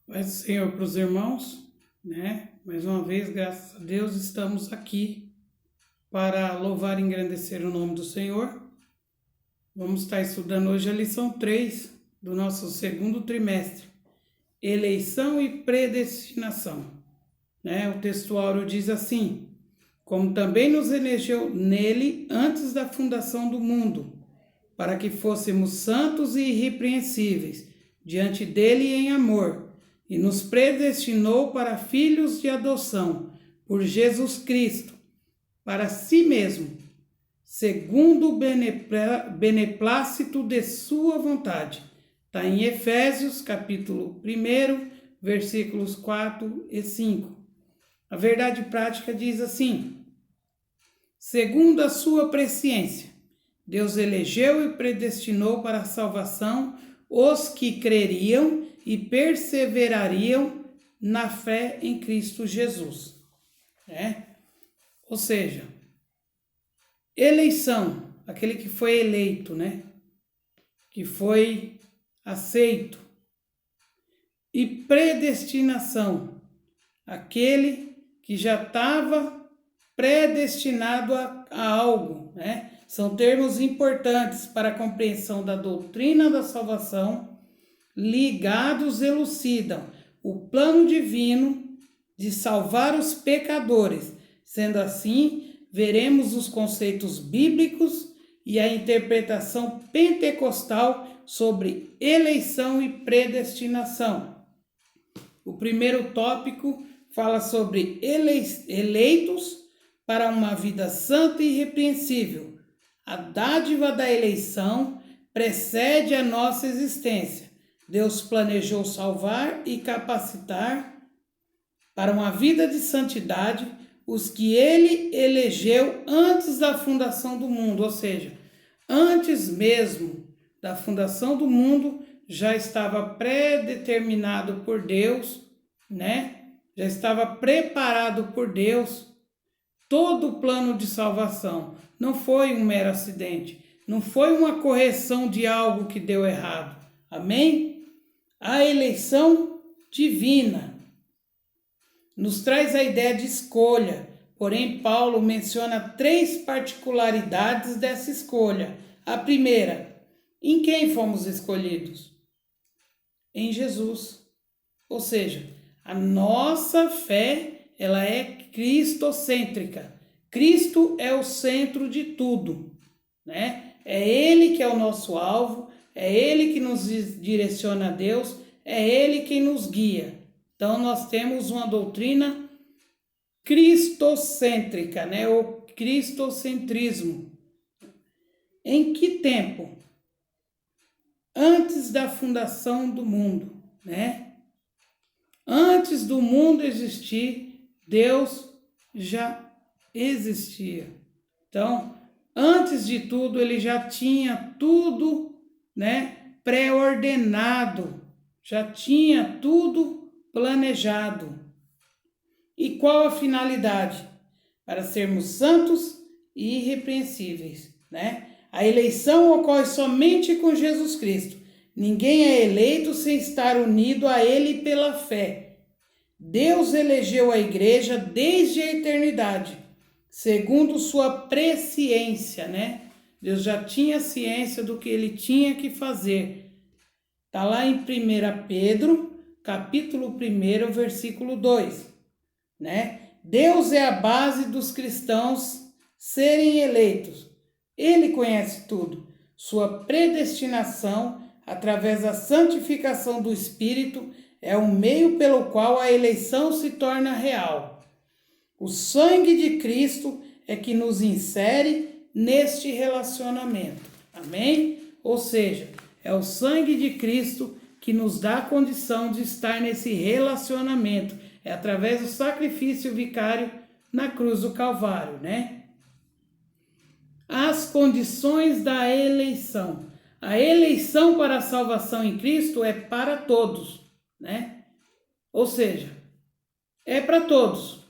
Paz do Senhor para os irmãos, né? Mais uma vez, graças a Deus, estamos aqui para louvar e engrandecer o nome do Senhor. Vamos estar estudando hoje a lição 3 do nosso segundo trimestre, eleição e predestinação. Né? O textuário diz assim: como também nos elegeu nele antes da fundação do mundo, para que fôssemos santos e irrepreensíveis diante dele em amor, e nos predestinou para filhos de adoção, por Jesus Cristo, para si mesmo, segundo o beneplácito de sua vontade. Está em Efésios, capítulo 1, versículos 4 e 5. A verdade prática diz assim: segundo a sua presciência, Deus elegeu e predestinou para a salvação os que creriam e perseverariam na fé em Cristo Jesus. Ou seja, eleição, aquele que foi eleito, que foi aceito. E predestinação, aquele que já estava predestinado a algo, São termos importantes para a compreensão da doutrina da salvação. Ligados elucidam o plano divino de salvar os pecadores. Sendo assim, veremos os conceitos bíblicos e a interpretação pentecostal sobre eleição e predestinação. O primeiro tópico fala sobre eleitos para uma vida santa e irrepreensível. A dádiva da eleição precede a nossa existência. Deus planejou salvar e capacitar para uma vida de santidade os que ele elegeu antes da fundação do mundo, ou seja, antes mesmo da fundação do mundo já estava predeterminado por Deus, Já estava preparado por Deus todo o plano de salvação. Não foi um mero acidente, não foi uma correção de algo que deu errado. Amém? A eleição divina nos traz a ideia de escolha, porém Paulo menciona 3 particularidades dessa escolha. A primeira, em quem fomos escolhidos? Em Jesus. Ou seja, a nossa fé, ela é cristocêntrica. Cristo é o centro de tudo, É Ele que é o nosso alvo, é Ele que nos direciona a Deus, é Ele quem nos guia. Então, nós temos uma doutrina cristocêntrica, O cristocentrismo. Em que tempo? Antes da fundação do mundo, Antes do mundo existir, Deus já existia. Então, antes de tudo, ele já tinha tudo, pré-ordenado, já tinha tudo planejado. E qual a finalidade? Para sermos santos e irrepreensíveis, A eleição ocorre somente com Jesus Cristo. Ninguém é eleito sem estar unido a Ele pela fé. Deus elegeu a igreja desde a eternidade, segundo sua presciência, Deus já tinha ciência do que ele tinha que fazer. Está lá em 1 Pedro, capítulo 1, versículo 2, Deus é a base dos cristãos serem eleitos. Ele conhece tudo. Sua predestinação, através da santificação do Espírito, é o meio pelo qual a eleição se torna real. O sangue de Cristo é que nos insere neste relacionamento. Amém? Ou seja, é o sangue de Cristo que nos dá a condição de estar nesse relacionamento. É através do sacrifício vicário na cruz do Calvário, As condições da eleição. A eleição para a salvação em Cristo é para todos, Ou seja, é para todos.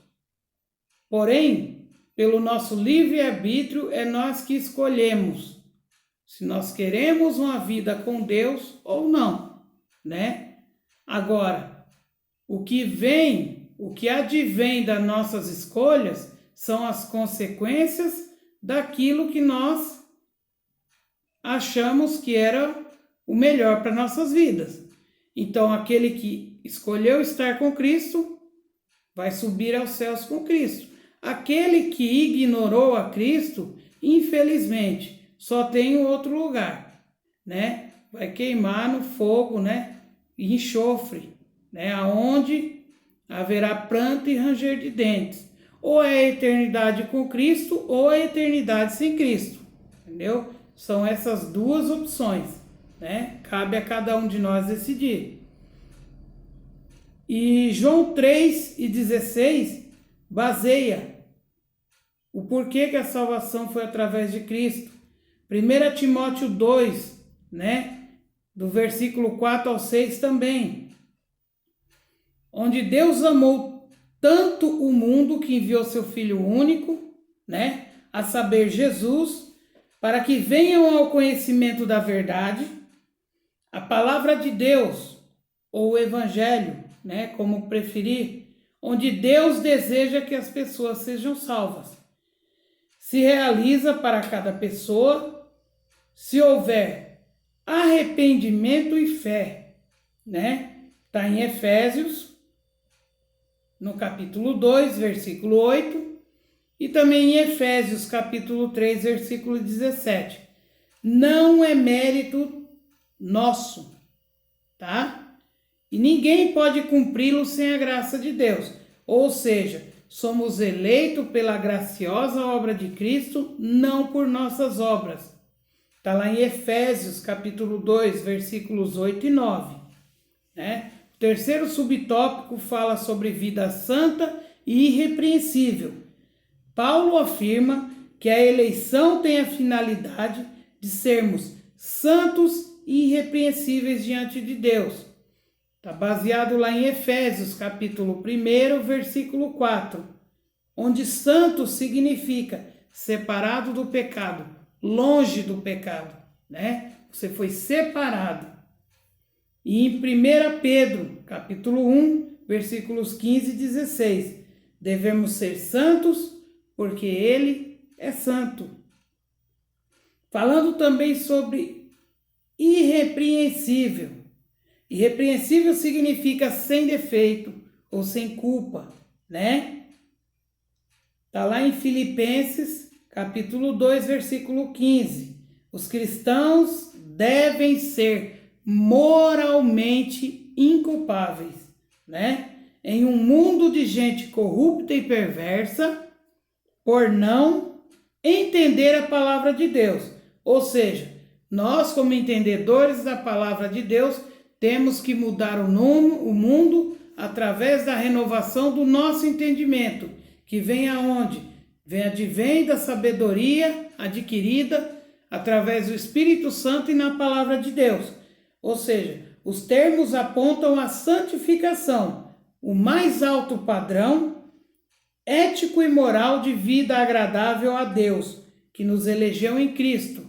Porém, pelo nosso livre-arbítrio, é nós que escolhemos se nós queremos uma vida com Deus ou não, Agora, O que advém das nossas escolhas são as consequências daquilo que nós achamos que era o melhor para nossas vidas. Então, aquele que escolheu estar com Cristo vai subir aos céus com Cristo. Aquele que ignorou a Cristo, infelizmente, só tem um outro lugar, né? Vai queimar no fogo, né? E enxofre, né? Aonde haverá pranto e ranger de dentes. Ou é a eternidade com Cristo, ou a eternidade sem Cristo, entendeu? São essas duas opções, né? Cabe a cada um de nós decidir. E João 3:16 baseia o porquê que a salvação foi através de Cristo. 1 Timóteo 2, né? Do versículo 4 ao 6 também. Onde Deus amou tanto o mundo que enviou seu Filho único, né? A saber, Jesus, para que venham ao conhecimento da verdade, a palavra de Deus, ou o Evangelho, né? Como preferir, onde Deus deseja que as pessoas sejam salvas. Se realiza para cada pessoa, se houver arrependimento e fé, né? Está em Efésios, no capítulo 2, versículo 8, e também em Efésios, capítulo 3, versículo 17. Não é mérito nosso, tá? E ninguém pode cumpri-lo sem a graça de Deus. Ou seja, somos eleitos pela graciosa obra de Cristo, não por nossas obras. Está lá em Efésios, capítulo 2, versículos 8 e 9. Né? O terceiro subtópico fala sobre vida santa e irrepreensível. Paulo afirma que a eleição tem a finalidade de sermos santos e irrepreensíveis diante de Deus. Está baseado lá em Efésios, capítulo 1, versículo 4, onde santo significa separado do pecado, longe do pecado, né? Você foi separado. E em 1 Pedro, capítulo 1, versículos 15 e 16, devemos ser santos porque Ele é santo. Falando também sobre irrepreensível. Irrepreensível significa sem defeito ou sem culpa, né? Está lá em Filipenses, capítulo 2, versículo 15. Os cristãos devem ser moralmente inculpáveis, né? Em um mundo de gente corrupta e perversa, por não entender a palavra de Deus. Ou seja, nós, como entendedores da palavra de Deus, temos que mudar o mundo através da renovação do nosso entendimento, que vem aonde? Advém da sabedoria adquirida através do Espírito Santo e na palavra de Deus. Ou seja, os termos apontam a santificação, o mais alto padrão ético e moral de vida agradável a Deus, que nos elegeu em Cristo,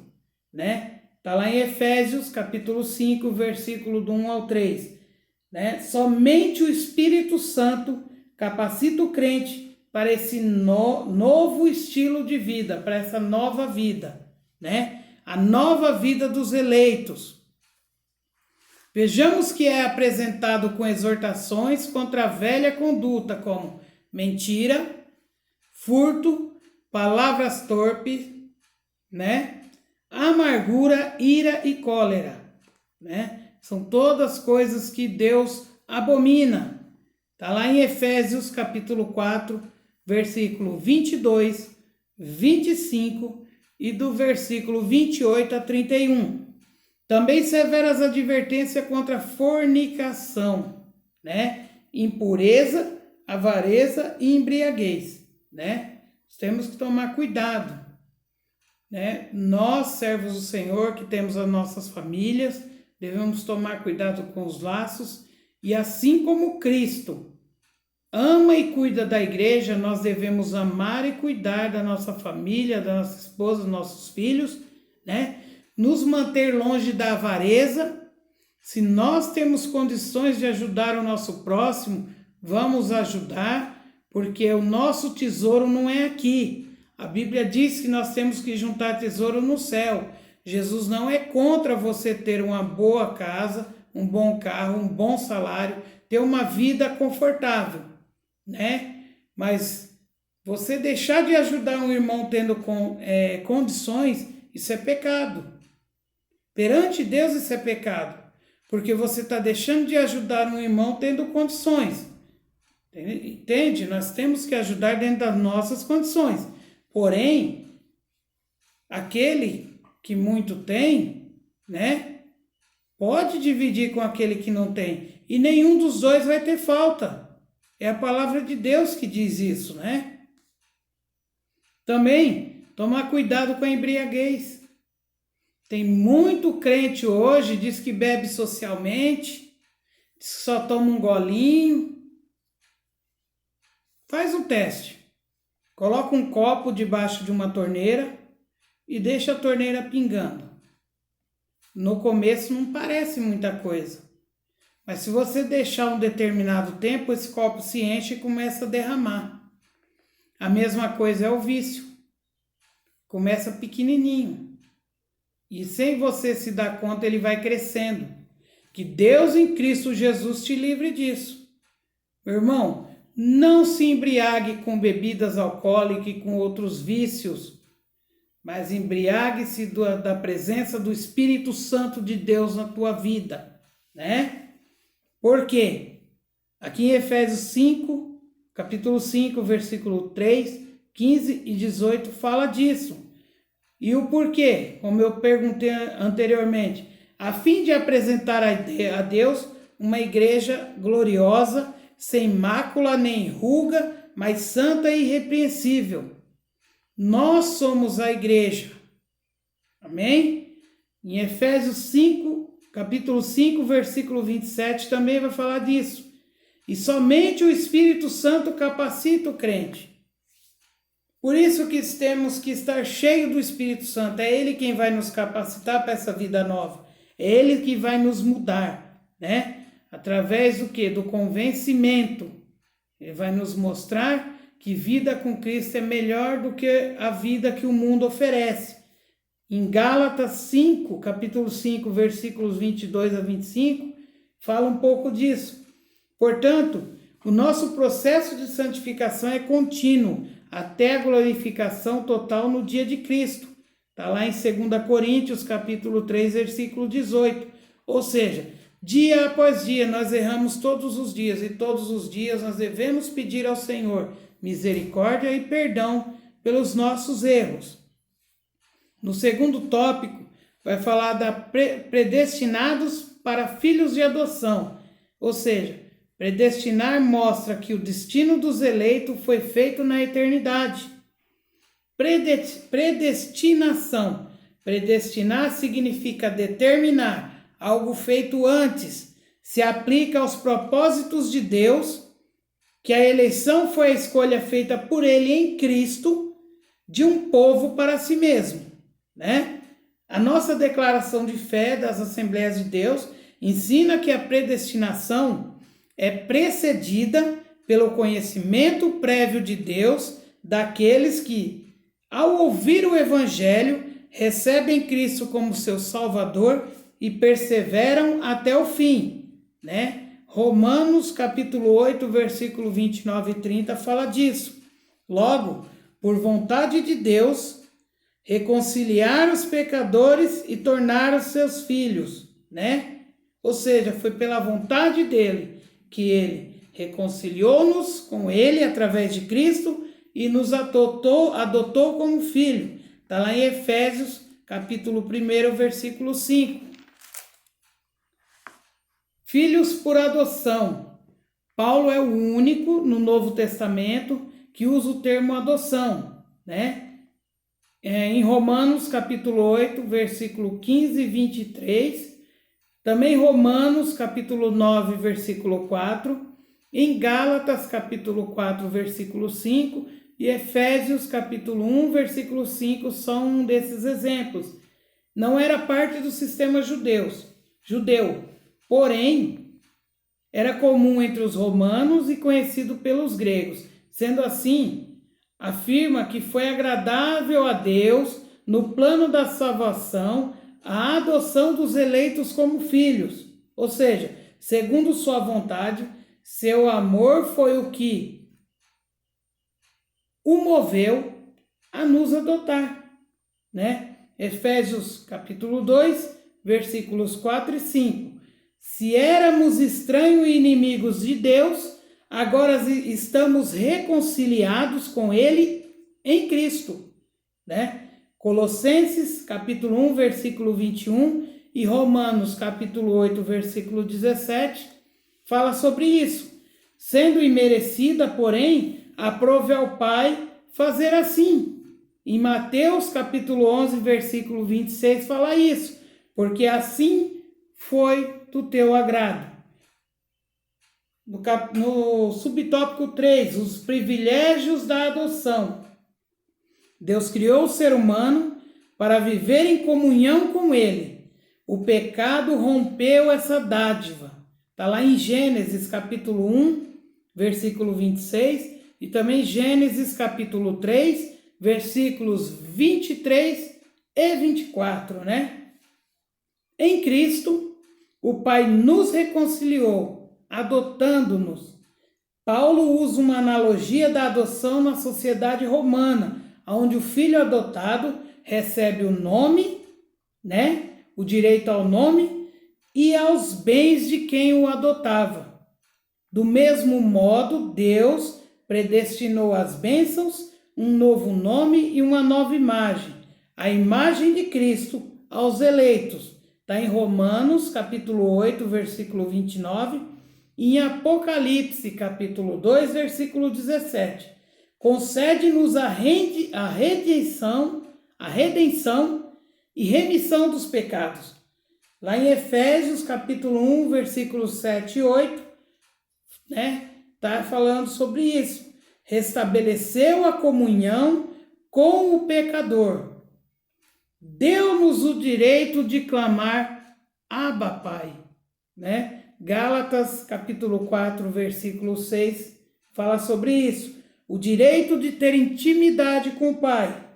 né? Está lá em Efésios, capítulo 5, versículo do 1 ao 3. Né? Somente o Espírito Santo capacita o crente para esse novo estilo de vida, para essa nova vida, né? A nova vida dos eleitos. Vejamos que é apresentado com exortações contra a velha conduta, como mentira, furto, palavras torpes, né? Amargura, ira e cólera, né? São todas coisas que Deus abomina. Está lá em Efésios capítulo 4, versículo 22, 25 e do versículo 28 a 31. Também severas advertências contra a fornicação, né? Impureza, avareza e embriaguez, né? Temos que tomar cuidado. Né? Nós, servos do Senhor, que temos as nossas famílias, devemos tomar cuidado com os laços e assim como Cristo ama e cuida da igreja, nós devemos amar e cuidar da nossa família, da nossa esposa, dos nossos filhos, né? Nos manter longe da avareza. Se nós temos condições de ajudar o nosso próximo, vamos ajudar, porque o nosso tesouro não é aqui. A Bíblia diz que nós temos que juntar tesouro no céu. Jesus não é contra você ter uma boa casa, um bom carro, um bom salário, ter uma vida confortável, né? Mas você deixar de ajudar um irmão tendo condições, isso é pecado. Perante Deus isso é pecado, porque você está deixando de ajudar um irmão tendo condições. Entende? Nós temos que ajudar dentro das nossas condições. Porém, aquele que muito tem, né, pode dividir com aquele que não tem. E nenhum dos dois vai ter falta. É a palavra de Deus que diz isso, né? Também, tomar cuidado com a embriaguez. Tem muito crente hoje, diz que bebe socialmente, diz que só toma um golinho. Faz um teste. Coloca um copo debaixo de uma torneira e deixa a torneira pingando. No começo não parece muita coisa, mas se você deixar um determinado tempo, esse copo se enche e começa a derramar. A mesma coisa é o vício. Começa pequenininho. E sem você se dar conta, ele vai crescendo. Que Deus em Cristo Jesus te livre disso. Meu irmão, não se embriague com bebidas alcoólicas e com outros vícios, mas embriague-se da presença do Espírito Santo de Deus na tua vida, né? Por quê? Aqui em Efésios 5, capítulo 5, versículo 3, 15 e 18 fala disso. E o porquê? Como eu perguntei anteriormente, a fim de apresentar a Deus uma igreja gloriosa, sem mácula nem ruga, mas santa e irrepreensível. Nós somos a igreja. Amém? Em Efésios 5, capítulo 5, versículo 27, também vai falar disso. E somente o Espírito Santo capacita o crente. Por isso que temos que estar cheio do Espírito Santo. É Ele quem vai nos capacitar para essa vida nova. É Ele que vai nos mudar, né? Através do quê? Do convencimento. Ele vai nos mostrar que vida com Cristo é melhor do que a vida que o mundo oferece. Em Gálatas 5, capítulo 5, versículos 22 a 25, fala um pouco disso. Portanto, o nosso processo de santificação é contínuo, até a glorificação total no dia de Cristo. Está lá em 2 Coríntios, capítulo 3, versículo 18. Ou seja, dia após dia nós erramos todos os dias, e todos os dias nós devemos pedir ao Senhor misericórdia e perdão pelos nossos erros. No segundo tópico, vai falar da predestinados para filhos de adoção. Ou seja, predestinar mostra que o destino dos eleitos foi feito na eternidade. Predestinação. Predestinar significa determinar algo feito antes. Se aplica aos propósitos de Deus, que a eleição foi a escolha feita por Ele em Cristo de um povo para si mesmo, né? A nossa declaração de fé das Assembleias de Deus ensina que a predestinação é precedida pelo conhecimento prévio de Deus daqueles que, ao ouvir o Evangelho, recebem Cristo como seu Salvador e perseveram até o fim, né? Romanos capítulo 8, versículo 29 e 30 fala disso. Logo, por vontade de Deus, reconciliar os pecadores e tornar os seus filhos, né? Ou seja, foi pela vontade dele que ele reconciliou-nos com ele através de Cristo e nos adotou como filho. Está lá em Efésios, capítulo 1, versículo 5. Filhos por adoção. Paulo é o único no Novo Testamento que usa o termo adoção, né? Em Romanos, capítulo 8, versículo 15 e 23. Também Romanos, capítulo 9, versículo 4. Em Gálatas, capítulo 4, versículo 5. E Efésios, capítulo 1, versículo 5, são um desses exemplos. Não era parte do sistema judeu. Porém, era comum entre os romanos e conhecido pelos gregos. Sendo assim, afirma que foi agradável a Deus, no plano da salvação, a adoção dos eleitos como filhos. Ou seja, segundo sua vontade, seu amor foi o que o moveu a nos adotar, né? Efésios capítulo 2, versículos 4 e 5. Se éramos estranhos e inimigos de Deus, agora estamos reconciliados com Ele em Cristo, né? Colossenses capítulo 1, versículo 21 e Romanos capítulo 8, versículo 17, fala sobre isso. Sendo imerecida, porém, aprove ao Pai fazer assim. Em Mateus capítulo 11, versículo 26, fala isso. Porque assim foi do teu agrado. No subtópico 3, os privilégios da adoção. Deus criou o ser humano para viver em comunhão com Ele. O pecado rompeu essa dádiva. Está lá em Gênesis capítulo 1, versículo 26, e também Gênesis capítulo 3, versículos 23 e 24, né? Em Cristo, o Pai nos reconciliou, adotando-nos. Paulo usa uma analogia da adoção na sociedade romana, onde o filho adotado recebe o nome, né? O direito ao nome e aos bens de quem o adotava. Do mesmo modo, Deus predestinou as bênçãos, um novo nome e uma nova imagem, a imagem de Cristo aos eleitos. Está em Romanos, capítulo 8, versículo 29, e em Apocalipse, capítulo 2, versículo 17. Concede-nos a redenção e remissão dos pecados. Lá em Efésios, capítulo 1, versículos 7 e 8, né? Está falando sobre isso. Restabeleceu a comunhão com o pecador. Deu-nos o direito de clamar Abba, Pai, né? Gálatas, capítulo 4, versículo 6, fala sobre isso. O direito de ter intimidade com o Pai.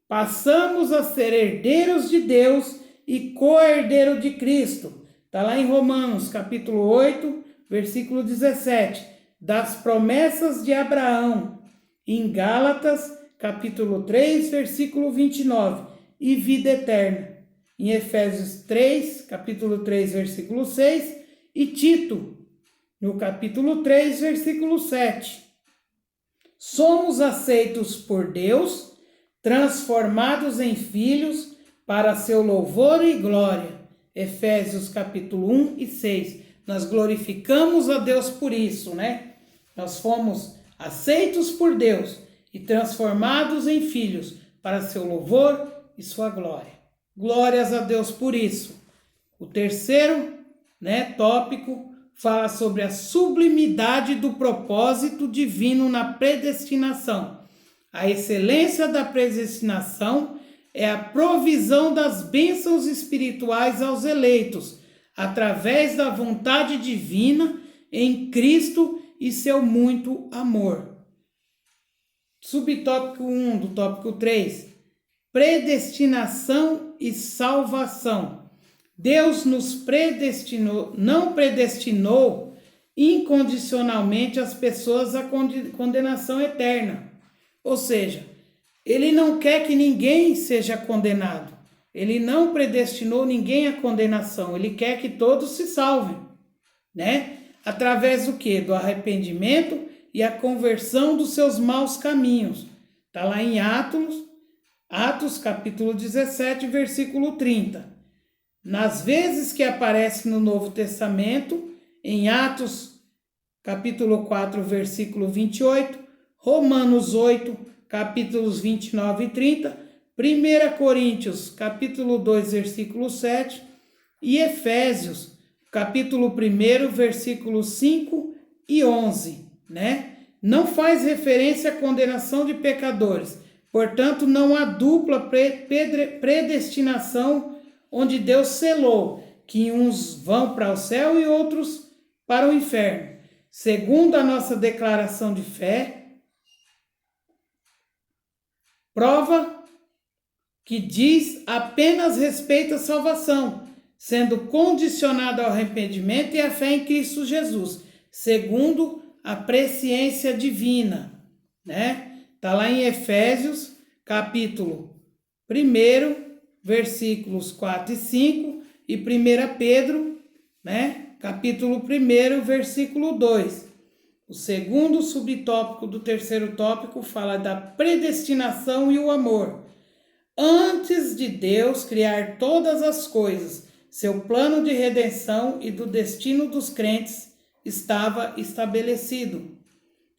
Passamos a ser herdeiros de Deus e co-herdeiro de Cristo. Está lá em Romanos, capítulo 8, versículo 17. Das promessas de Abraão. Em Gálatas, capítulo 3, versículo 29. E vida eterna. Em Efésios 3, capítulo 3, versículo 6. E Tito, no capítulo 3, versículo 7. Somos aceitos por Deus, transformados em filhos para seu louvor e glória. Efésios capítulo 1 e 6. Nós glorificamos a Deus por isso, né? Nós fomos aceitos por Deus e transformados em filhos para seu louvor e sua glória. Glórias a Deus por isso. O terceiro, né, tópico fala sobre a sublimidade do propósito divino na predestinação. A excelência da predestinação é a provisão das bênçãos espirituais aos eleitos, através da vontade divina em Cristo e seu muito amor. Subtópico 1 do tópico 3. Predestinação e salvação. Deus nos predestinou, não predestinou incondicionalmente as pessoas à condenação eterna. Ou seja, Ele não quer que ninguém seja condenado. Ele não predestinou ninguém à condenação. Ele quer que todos se salvem, né? Através do quê? Do arrependimento e a conversão dos seus maus caminhos. Está lá em Atos capítulo 17, versículo 30. Nas vezes que aparece no Novo Testamento, em Atos capítulo 4, versículo 28, Romanos 8, capítulos 29 e 30, 1 Coríntios capítulo 2, versículo 7 e Efésios capítulo 1, versículos 5 e 11, né? Não faz referência à condenação de pecadores, portanto não há dupla predestinação onde Deus selou que uns vão para o céu e outros para o inferno. Segundo a nossa declaração de fé, prova que diz apenas respeito à salvação, sendo condicionada ao arrependimento e à fé em Cristo Jesus, segundo a presciência divina, né? Está lá em Efésios, capítulo 1, versículos 4 e 5, e 1 Pedro, né? Capítulo 1, versículo 2. O segundo subtópico do terceiro tópico fala da predestinação e o amor. Antes de Deus criar todas as coisas, seu plano de redenção e do destino dos crentes estava estabelecido.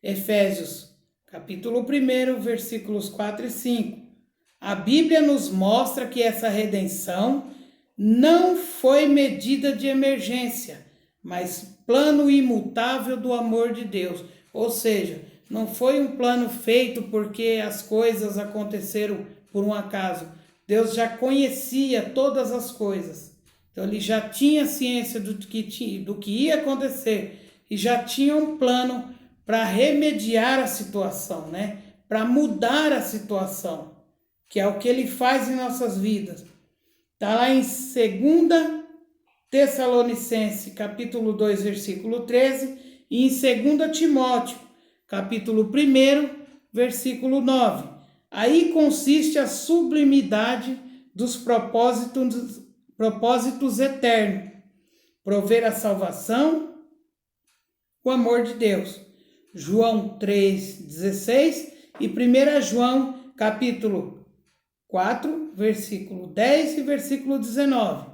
Efésios, capítulo 1, versículos 4 e 5. A Bíblia nos mostra que essa redenção não foi medida de emergência, mas plano imutável do amor de Deus. Ou seja, não foi um plano feito porque as coisas aconteceram por um acaso. Deus já conhecia todas as coisas. Então ele já tinha ciência do que ia acontecer e já tinha um plano para remediar a situação, né? Para mudar a situação, que é o que ele faz em nossas vidas. Está lá em 2 Tessalonicenses, capítulo 2, versículo 13, e em 2 Timóteo, capítulo 1, versículo 9. Aí consiste a sublimidade dos propósitos eternos, prover a salvação, o amor de Deus. João 3,16 e 1 João, capítulo 4, versículo 10 e versículo 19.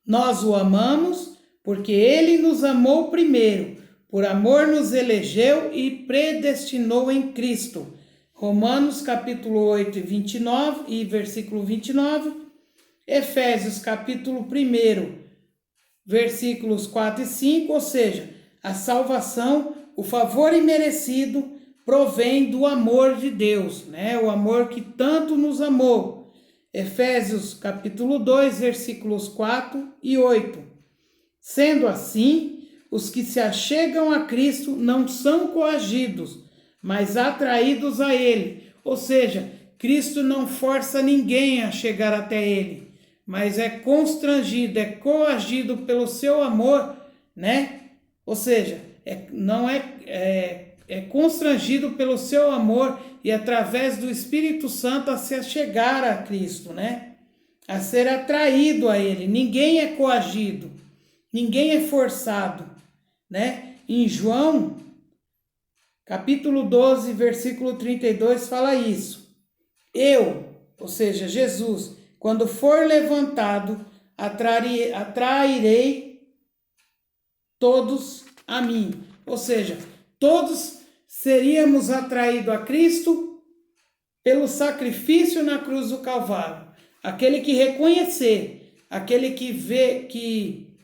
Nós o amamos porque ele nos amou primeiro, por amor nos elegeu e predestinou em Cristo. Romanos capítulo 8 e versículo 29. Efésios capítulo 1, versículos 4 e 5, ou seja, a salvação, o favor imerecido, provém do amor de Deus, né? O amor que tanto nos amou. Efésios capítulo 2, versículos 4 e 8. Sendo assim, os que se achegam a Cristo não são coagidos, mas atraídos a Ele. Ou seja, Cristo não força ninguém a chegar até Ele, mas é constrangido, é coagido pelo seu amor, né? Ou seja, é constrangido pelo seu amor e através do Espírito Santo a se chegar a Cristo, né? A ser atraído a Ele. Ninguém é coagido, ninguém é forçado, né? Em João, capítulo 12, versículo 32, fala isso. Ou seja, Jesus, quando for levantado, atrairei todos a mim. Ou seja, todos seríamos atraídos a Cristo pelo sacrifício na cruz do Calvário. Aquele que reconhecer, aquele que vê, que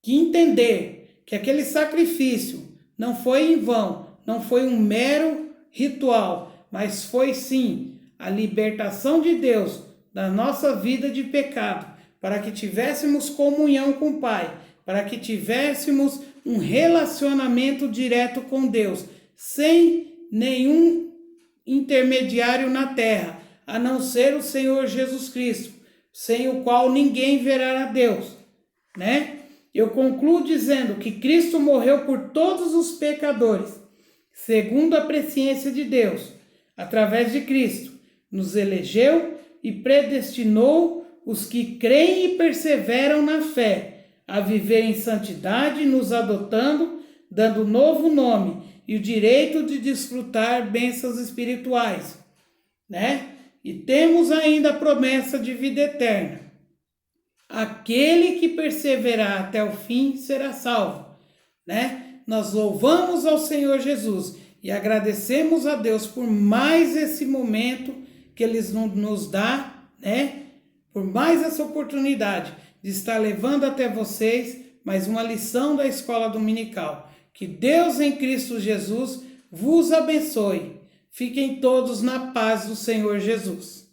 entender que aquele sacrifício não foi em vão, não foi um mero ritual, mas foi sim a libertação de Deus da nossa vida de pecado, para que tivéssemos comunhão com o Pai, para que tivéssemos um relacionamento direto com Deus, sem nenhum intermediário na terra, a não ser o Senhor Jesus Cristo, sem o qual ninguém verá a Deus, né? Eu concluo dizendo que Cristo morreu por todos os pecadores, segundo a presciência de Deus, através de Cristo, nos elegeu e predestinou os que creem e perseveram na fé, a viver em santidade, nos adotando, dando novo nome e o direito de desfrutar bênçãos espirituais, né? E temos ainda a promessa de vida eterna. Aquele que perseverar até o fim será salvo, né? Nós louvamos ao Senhor Jesus e agradecemos a Deus por mais esse momento que Ele nos dá, né? Por mais essa oportunidade de estar levando até vocês mais uma lição da Escola Dominical. Que Deus em Cristo Jesus vos abençoe. Fiquem todos na paz do Senhor Jesus.